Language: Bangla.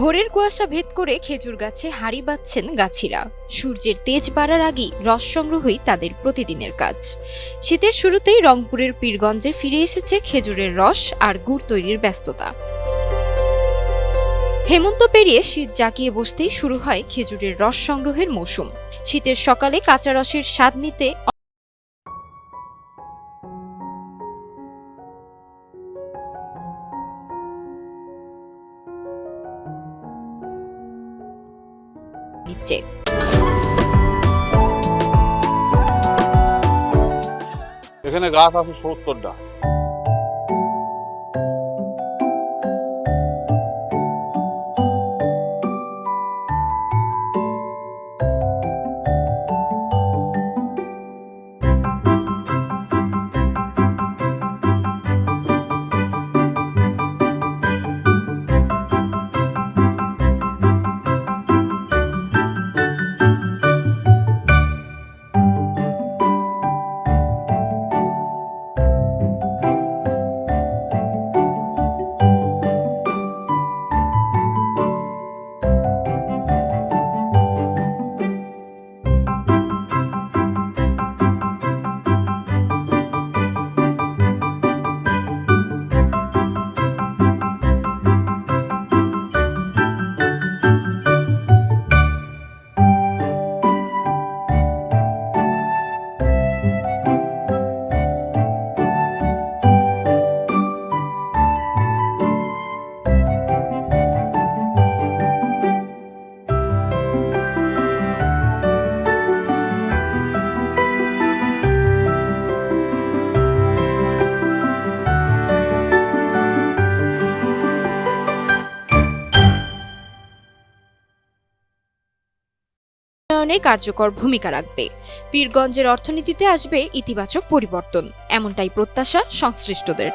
ভোরের কুয়াশা ভেদ করে খেজুর গাছে হাঁড়ি বাঁধছেন গাছিরা। সূর্যের তেজ বাড়ার আগেই রস সংগ্রহই তাদের প্রতিদিনের কাজ। শীতের শুরুতেই রংপুরের পীরগঞ্জে ফিরে এসেছে খেজুরের রস আর গুড় তৈরির ব্যস্ততা। হেমন্ত পেরিয়ে শীত জাঁকিয়ে বসতেই শুরু হয় খেজুরের রস সংগ্রহের মৌসুম। শীতের সকালে কাঁচা রসের স্বাদ নিতে দিচ্ছে। এখানে গাছ আছে ৭০টা। উন্নয়নে কার্যকর ভূমিকা রাখবে। পীরগঞ্জের অর্থনীতিতে আসবে ইতিবাচক পরিবর্তন, এমনটাই প্রত্যাশা সংশ্লিষ্টদের।